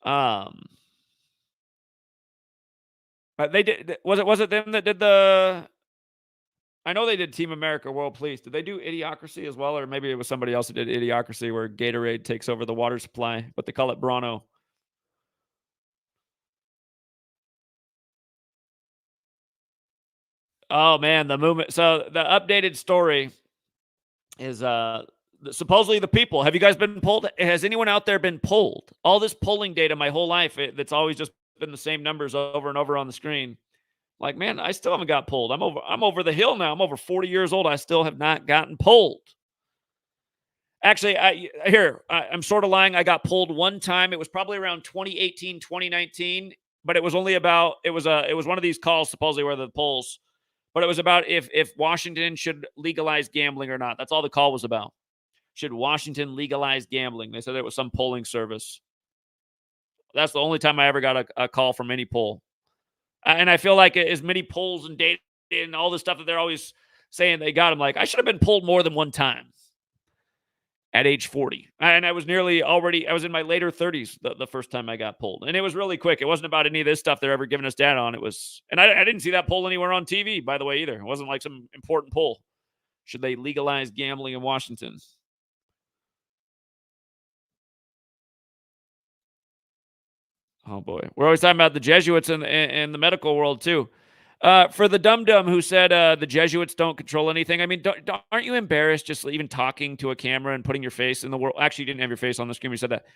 They did. Was it them that did the? I know they did Team America World Police. Did they do Idiocracy as well, or maybe it was somebody else that did Idiocracy, where Gatorade takes over the water supply, but they call it Brano. Oh man, the movement. So the updated story is supposedly the people. Have you guys been polled? Has anyone out there been polled? All this polling data my whole life, that's always just been the same numbers over and over on the screen. Like, man, I still haven't got polled. I'm over the hill now. I'm over 40 years old. I still have not gotten polled. Actually, I'm sort of lying. I got polled one time. It was probably around 2018, 2019, but it was only about, it was one of these calls supposedly where the polls, but it was about if Washington should legalize gambling or not. That's all the call was about. Should Washington legalize gambling? They said it was some polling service. That's the only time I ever got a call from any poll. And I feel like as many polls and data and all the stuff that they're always saying they got, I'm like, I should have been polled more than one time at age 40. And I was I was in my later 30s the first time I got polled. And it was really quick. It wasn't about any of this stuff they're ever giving us data on. It was, and I didn't see that poll anywhere on TV, by the way, either. It wasn't like some important poll. Should they legalize gambling in Washington? Oh boy, we're always talking about the Jesuits in the medical world too. For the dum-dum who said the Jesuits don't control anything, I mean, aren't you embarrassed just even talking to a camera and putting your face in the world? Actually, you didn't have your face on the screen. You said that.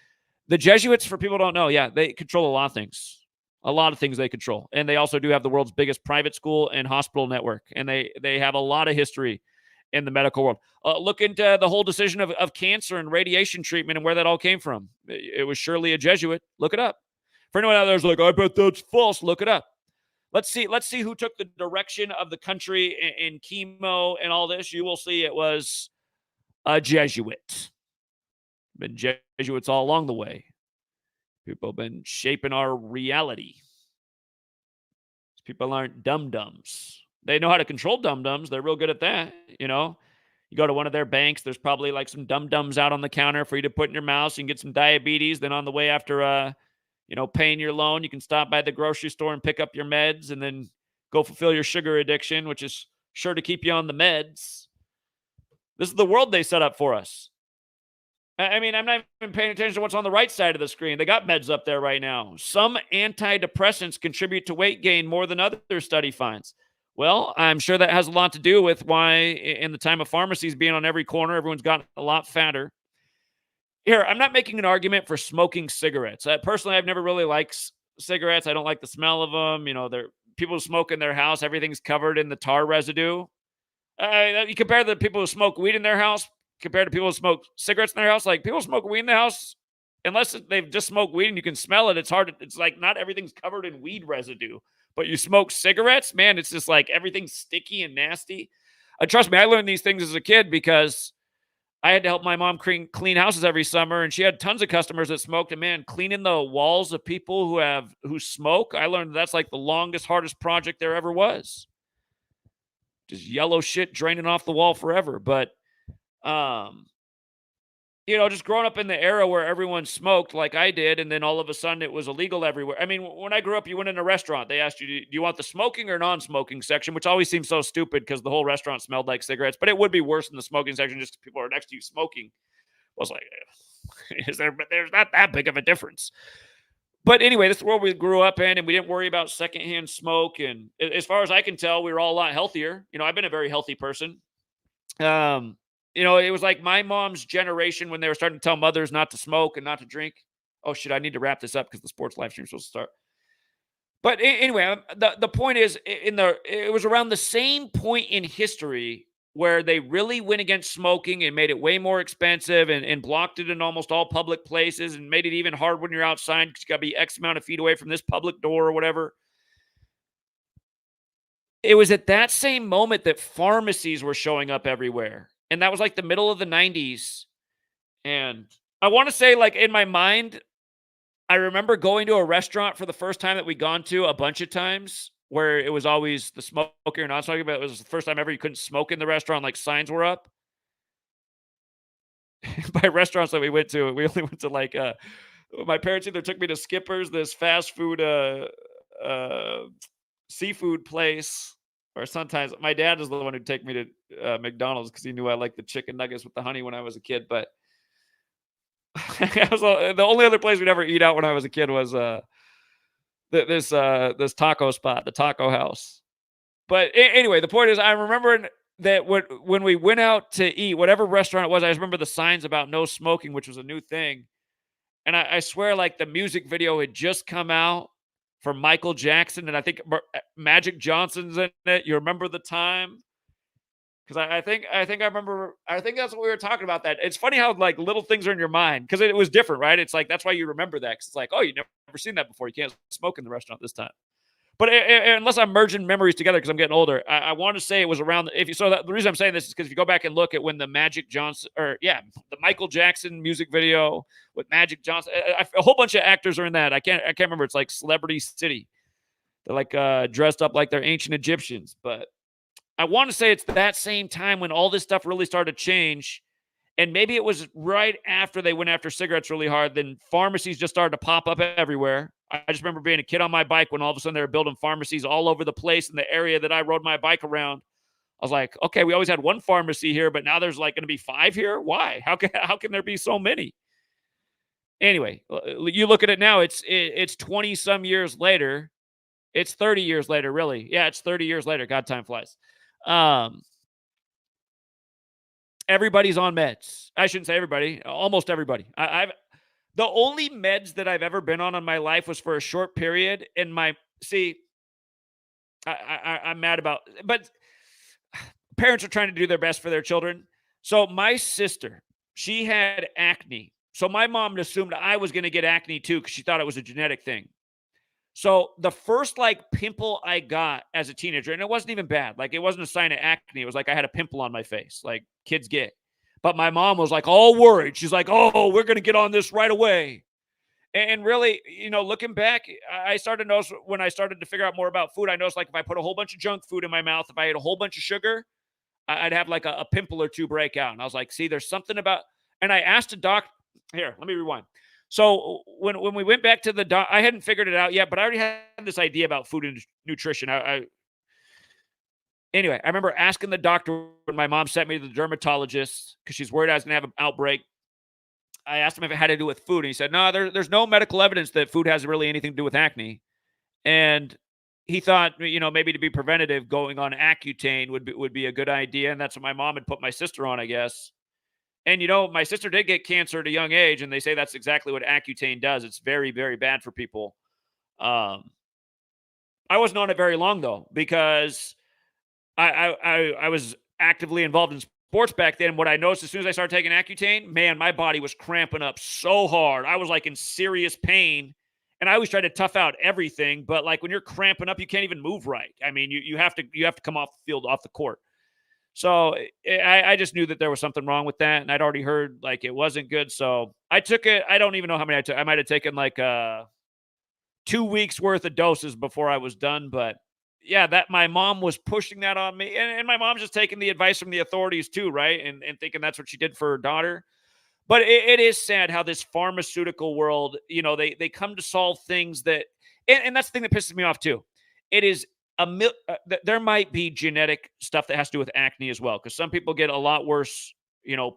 The Jesuits, for people who don't know, yeah, they control a lot of things. A lot of things they control. And they also do have the world's biggest private school and hospital network. And they have a lot of history in the medical world. Look into the whole decision of cancer and radiation treatment and where that all came from. It was surely a Jesuit. Look it up. For anyone out there who's like, I bet that's false, look it up. Let's see who took the direction of the country in chemo and all this. You will see it was a Jesuit. Been Jesuits all along the way. People have been shaping our reality. People aren't dum-dums. They know how to control dum-dums. They're real good at that, you know. You go to one of their banks, there's probably like some dum-dums out on the counter for you to put in your mouth so you can get some diabetes. Then on the way after paying your loan, you can stop by the grocery store and pick up your meds and then go fulfill your sugar addiction, which is sure to keep you on the meds. This is the world they set up for us. I mean, I'm not even paying attention to what's on the right side of the screen. They got meds up there right now. Some antidepressants contribute to weight gain more than other study finds. Well, I'm sure that has a lot to do with why in the time of pharmacies being on every corner, everyone's gotten a lot fatter. Here, I'm not making an argument for smoking cigarettes. Personally, I've never really liked cigarettes. I don't like the smell of them. They're people who smoke in their house. Everything's covered in the tar residue. You compare the people who smoke weed in their house compared to people who smoke cigarettes in their house. Like people who smoke weed in the house, unless they've just smoked weed and you can smell it, it's hard. It's like not everything's covered in weed residue. But you smoke cigarettes, man, it's just like everything's sticky and nasty. Trust me, I learned these things as a kid because I had to help my mom clean houses every summer, and she had tons of customers that smoked. And man, cleaning the walls of people who smoke, I learned that's like the longest, hardest project there ever was. Just yellow shit draining off the wall forever. But um, just growing up in the era where everyone smoked like I did, and then all of a sudden it was illegal everywhere. I mean, when I grew up, you went in a restaurant, they asked you, do you want the smoking or non-smoking section, which always seems so stupid because the whole restaurant smelled like cigarettes, but it would be worse in the smoking section just 'cause people are next to you smoking. I was like, but there's not that big of a difference. But anyway, this is where we grew up in, and we didn't worry about secondhand smoke. And as far as I can tell, we were all a lot healthier. I've been a very healthy person. Um, it was like my mom's generation when they were starting to tell mothers not to smoke and not to drink. Oh shit, I need to wrap this up because the sports live stream is supposed to start. But anyway, the point is, it was around the same point in history where they really went against smoking and made it way more expensive and blocked it in almost all public places and made it even hard when you're outside because you got to be X amount of feet away from this public door or whatever. It was at that same moment that pharmacies were showing up everywhere. And that was like the middle of the 90s. And I want to say, like, in my mind, I remember going to a restaurant for the first time that we'd gone to a bunch of times where it was always the smoking or not smoking, but it was the first time ever you couldn't smoke in the restaurant, like signs were up. By restaurants that we went to, we only went to like my parents either took me to Skipper's, this fast food uh seafood place, or sometimes my dad is the one who'd take me to McDonald's because he knew I liked the chicken nuggets with the honey when I was a kid. But the only other place we'd ever eat out when I was a kid was this taco spot, the Taco House. But anyway, the point is, I remember that when we went out to eat, whatever restaurant it was, I just remember the signs about no smoking, which was a new thing. And I swear, like the music video had just come out for Michael Jackson, and I think Magic Johnson's in it. You remember the time? Because I think I remember. I think that's what we were talking about. That it's funny how like little things are in your mind because it was different, right? It's like that's why you remember that because it's like, oh, you never seen that before. You can't smoke in the restaurant this time. But unless I'm merging memories together because I'm getting older, I want to say it was around. The reason I'm saying this is because if you go back and look at when the the Michael Jackson music video with Magic Johnson, a whole bunch of actors are in that. I can't remember. It's like Celebrity City. They're like dressed up like they're ancient Egyptians. But I want to say it's that same time when all this stuff really started to change. And maybe it was right after they went after cigarettes really hard. Then pharmacies just started to pop up everywhere. I just remember being a kid on my bike when all of a sudden they were building pharmacies all over the place in the area that I rode my bike around. I was like, okay, we always had one pharmacy here, but now there's like going to be 5 here. Why? How can there be so many? Anyway, you look at it now. It's 20 some years later. It's 30 years later, really. Yeah, it's 30 years later. God, time flies. Everybody's on meds. I shouldn't say everybody. Almost everybody. The only meds that I've ever been on my life was for a short period. And I'm mad about, but parents are trying to do their best for their children. So my sister, she had acne. So my mom assumed I was going to get acne too because she thought it was a genetic thing. So the first like pimple I got as a teenager, and it wasn't even bad. Like it wasn't a sign of acne. It was like I had a pimple on my face, like kids get. But my mom was like all worried. She's like, "Oh, we're going to get on this right away." And really, looking back, I started to notice when I started to figure out more about food, I noticed like if I put a whole bunch of junk food in my mouth, if I ate a whole bunch of sugar, I'd have like a pimple or two break out. And I was like, see, there's something about, and I asked a doc, here, let me rewind. So when we went back to the doc, I hadn't figured it out yet, but I already had this idea about food and nutrition. Anyway, I remember asking the doctor when my mom sent me to the dermatologist because she's worried I was going to have an outbreak. I asked him if it had to do with food, and he said, no, there's no medical evidence that food has really anything to do with acne. And he thought, maybe to be preventative, going on Accutane would be a good idea. And that's what my mom had put my sister on, I guess. And, my sister did get cancer at a young age, and they say that's exactly what Accutane does. It's very, very bad for people. Um, I wasn't on it very long though because I was actively involved in sports back then. What I noticed as soon as I started taking Accutane, man, my body was cramping up so hard. I was like in serious pain. And I always try to tough out everything, but like when you're cramping up, you can't even move right. I mean, you have to come off the field, off the court. So I just knew that there was something wrong with that, and I'd already heard like it wasn't good. So I took it. I don't even know how many I took. I might have taken like 2 weeks worth of doses before I was done. But yeah, that my mom was pushing that on me, and my mom's just taking the advice from the authorities too, right? And thinking that's what she did for her daughter. But it is sad how this pharmaceutical world, they come to solve things that, and that's the thing that pisses me off too. It is there might be genetic stuff that has to do with acne as well, because some people get a lot worse,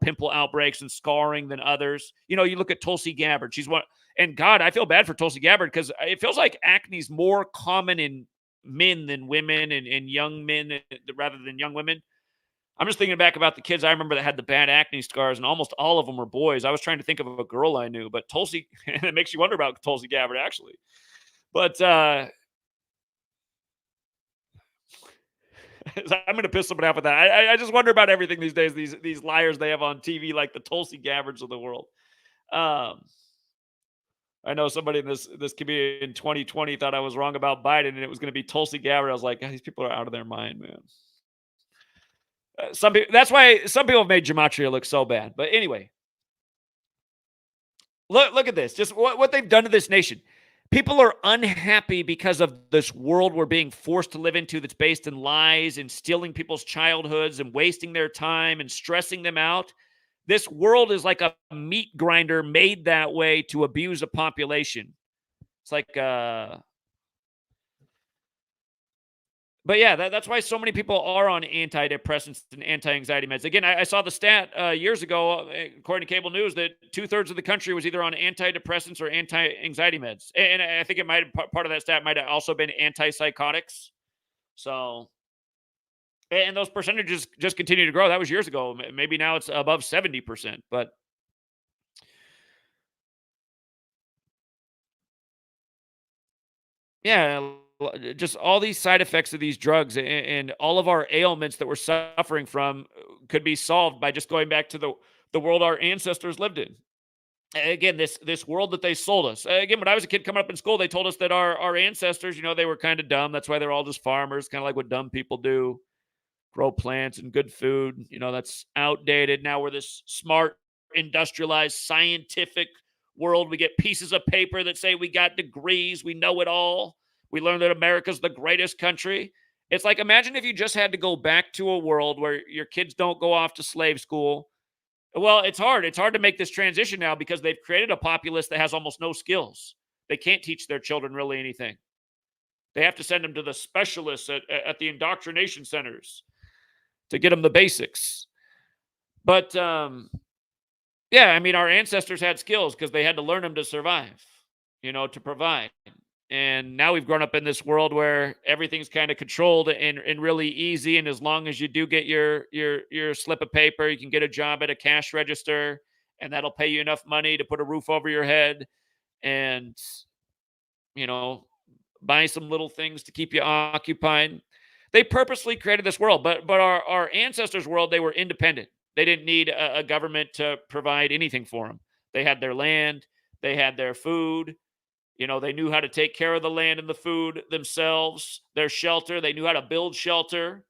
pimple outbreaks and scarring than others. You look at Tulsi Gabbard. She's one, and God, I feel bad for Tulsi Gabbard because it feels like acne is more common in men than women, and young men rather than young women. I'm just thinking back about the kids I remember that had the bad acne scars, and almost all of them were boys. I was trying to think of a girl I knew, but Tulsi, and it makes you wonder about Tulsi Gabbard actually. But I'm going to piss somebody off with that. I just wonder about everything these days. These liars they have on TV, like the Tulsi Gabbards of the world. Um, I know somebody in this community in 2020 thought I was wrong about Biden, and it was going to be Tulsi Gabbard. I was like, God, these people are out of their mind, man. Some people. That's why some people have made gematria look so bad. But anyway, look at this. Just what they've done to this nation. People are unhappy because of this world we're being forced to live into that's based in lies and stealing people's childhoods and wasting their time and stressing them out. This world is like a meat grinder made that way to abuse a population. It's like but yeah, that's why so many people are on antidepressants and anti-anxiety meds. Again, I saw the stat years ago, according to cable news, that 2/3 of the country was either on antidepressants or anti-anxiety meds, and I think it might have, part of that stat might have also been antipsychotics. So, and those percentages just continue to grow. That was years ago. Maybe now it's above 70%. But yeah, just all these side effects of these drugs and all of our ailments that we're suffering from could be solved by just going back to the world our ancestors lived in. Again, this world that they sold us. Again, when I was a kid coming up in school, they told us that our ancestors, they were kind of dumb. That's why they're all just farmers, kind of like what dumb people do, grow plants and good food. That's outdated. Now we're this smart, industrialized, scientific world. We get pieces of paper that say we got degrees, we know it all. We learned that America's the greatest country. It's like, imagine if you just had to go back to a world where your kids don't go off to slave school. Well, it's hard. It's hard to make this transition now because they've created a populace that has almost no skills. They can't teach their children really anything. They have to send them to the specialists at the indoctrination centers to get them the basics. But yeah, I mean, our ancestors had skills because they had to learn them to survive, to provide. And now we've grown up in this world where everything's kind of controlled and really easy. And as long as you do get your slip of paper, you can get a job at a cash register, and that'll pay you enough money to put a roof over your head and you know buy some little things to keep you occupied. They purposely created this world, but our ancestors' world, they were independent. They didn't need a government to provide anything for them. They had their land, they had their food. They knew how to take care of the land and the food themselves, their shelter. They knew how to build shelter.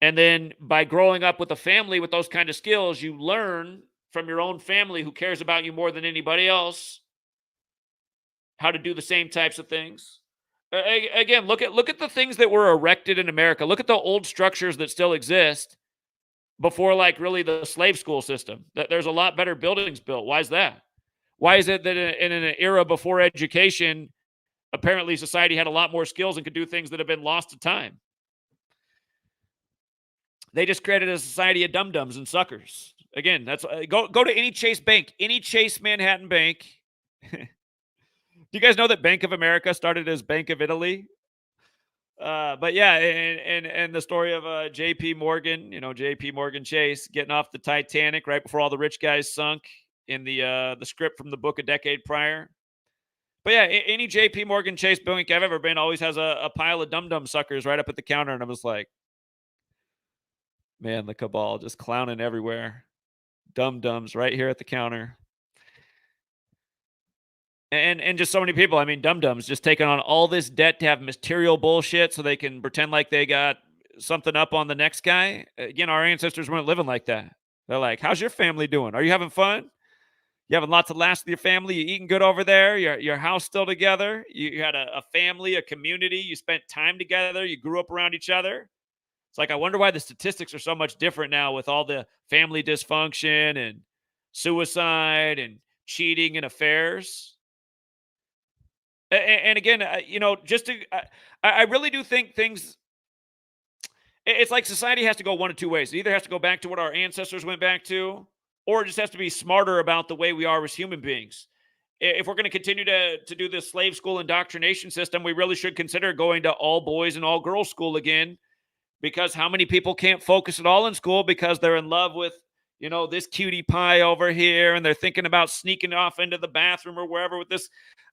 And then by growing up with a family with those kind of skills, you learn from your own family who cares about you more than anybody else how to do the same types of things. Again, look at the things that were erected in America. Look at the old structures that still exist before, like, really the slave school system. There's a lot better buildings built. Why is that? Why is it that in an era before education, apparently society had a lot more skills and could do things that have been lost to time? They just created a society of dum-dums and suckers. Again, that's go to any Chase Bank, any Chase Manhattan Bank. Do you guys know that Bank of America started as Bank of Italy? But yeah, and the story of J.P. Morgan, J.P. Morgan Chase getting off the Titanic right before all the rich guys sunk in the script from the book a decade prior. But yeah, any JP Morgan Chase Bank I've ever been always has a pile of dum dum suckers right up at the counter. And I was like, man, the cabal just clowning everywhere. Dum dums right here at the counter. And just so many people. I mean, dum dums just taking on all this debt to have material bullshit so they can pretend like they got something up on the next guy. Again, our ancestors weren't living like that. They're like, how's your family doing? Are you having fun? You having lots of laughs with your family? You eating good over there? Your house still together? You had a family, a community. You spent time together. You grew up around each other. It's like I wonder why the statistics are so much different now with all the family dysfunction and suicide and cheating and affairs. And again, just to, I really do think things. It's like society has to go one of two ways. It either has to go back to what our ancestors went back to, or it just has to be smarter about the way we are as human beings. If we're going to continue to do this slave school indoctrination system, we really should consider going to all boys and all girls school again. Because how many people can't focus at all in school because they're in love with, this cutie pie over here, and they're thinking about sneaking off into the bathroom or wherever with this.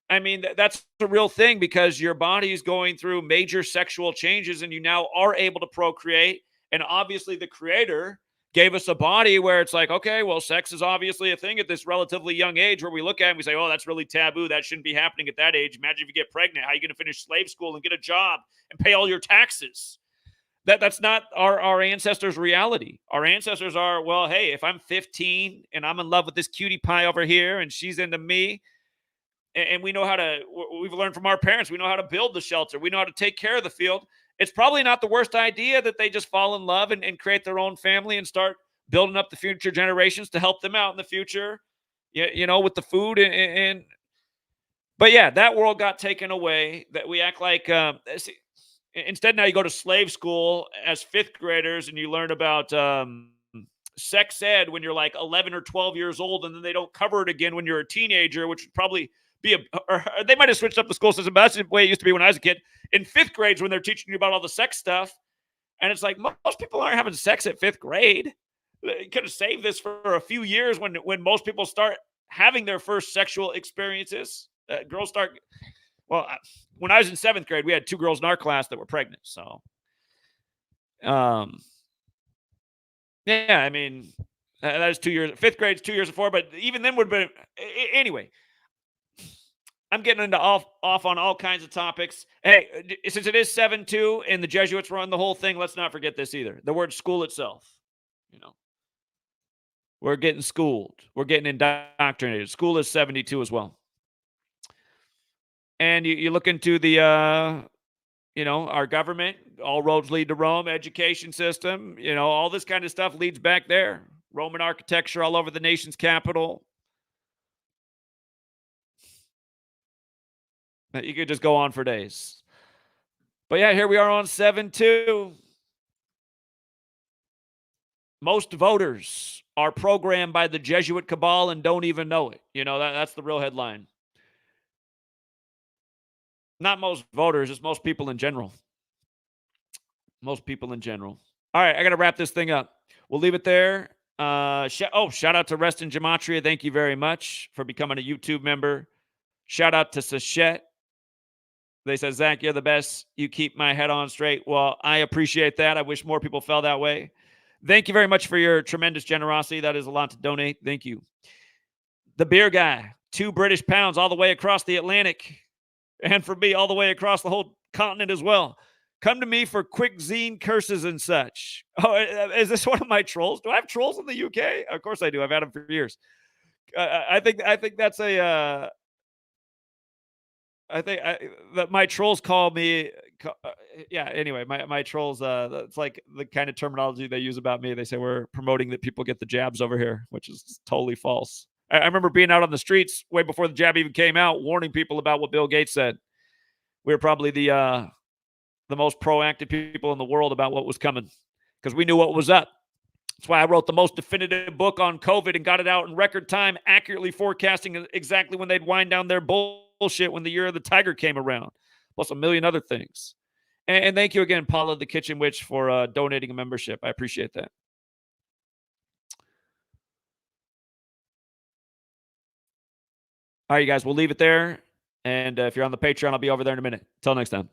I mean, that's a real thing because your body is going through major sexual changes and you now are able to procreate. And obviously, the creator gave us a body where it's like, okay, well, sex is obviously a thing at this relatively young age where we look at it and we say, oh, that's really taboo. That shouldn't be happening at that age. Imagine if you get pregnant. How are you going to finish slave school and get a job and pay all your taxes? That's not our ancestors' reality. Our ancestors are, well, hey, if I'm 15 and I'm in love with this cutie pie over here and she's into me, and we know how to, we've learned from our parents, we know how to build the shelter, we know how to take care of the field. It's probably not the worst idea that they just fall in love and create their own family and start building up the future generations to help them out in the future, with the food but yeah, that world got taken away. That we act like instead now you go to slave school as fifth graders and you learn about sex ed when you're like 11 or 12 years old, and then they don't cover it again when you're a teenager, which would probably be or they might have switched up the school system, but that's the way it used to be when I was a kid. In fifth grades when they're teaching you about all the sex stuff, and it's like most people aren't having sex at fifth grade. You could have saved this for a few years when most people start having their first sexual experiences. Girls start. Well, when I was in seventh grade, we had two girls in our class that were pregnant. So, yeah, I mean, that was 2 years. Fifth grade's 2 years before, but even then would have been anyway. I'm getting into off on all kinds of topics. Hey, since it is 7-2 and the Jesuits run the whole thing, let's not forget this either. The word school itself. We're getting schooled. We're getting indoctrinated. School is 72 as well. And you look into the our government, all roads lead to Rome, education system, all this kind of stuff leads back there. Roman architecture all over the nation's capital. You could just go on for days. But yeah, here we are on 7-2. Most voters are programmed by the Jesuit cabal and don't even know it. That's the real headline. Not most voters, it's most people in general. Most people in general. All right, I got to wrap this thing up. We'll leave it there. Shout out to Rest in Gematria. Thank you very much for becoming a YouTube member. Shout out to Sachette. They said, Zach, you're the best. You keep my head on straight. Well, I appreciate that. I wish more people felt that way. Thank you very much for your tremendous generosity. That is a lot to donate. Thank you. The Beer Guy, 2 British pounds all the way across the Atlantic. And for me, all the way across the whole continent as well. Come to me for quick zine curses and such. Oh, is this one of my trolls? Do I have trolls in the UK? Of course I do. I've had them for years. I think that's a. That my trolls call me. Yeah. Anyway, my trolls. It's like the kind of terminology they use about me. They say we're promoting that people get the jabs over here, which is totally false. I remember being out on the streets way before the jab even came out, warning people about what Bill Gates said. We were probably the most proactive people in the world about what was coming because we knew what was up. That's why I wrote the most definitive book on COVID and got it out in record time, accurately forecasting exactly when they'd wind down their bullshit when the year of the tiger came around, plus a million other things. And thank you again, Paula the Kitchen Witch, for donating a membership. I appreciate that. All right, you guys, we'll leave it there. And if you're on the Patreon, I'll be over there in a minute. Till next time.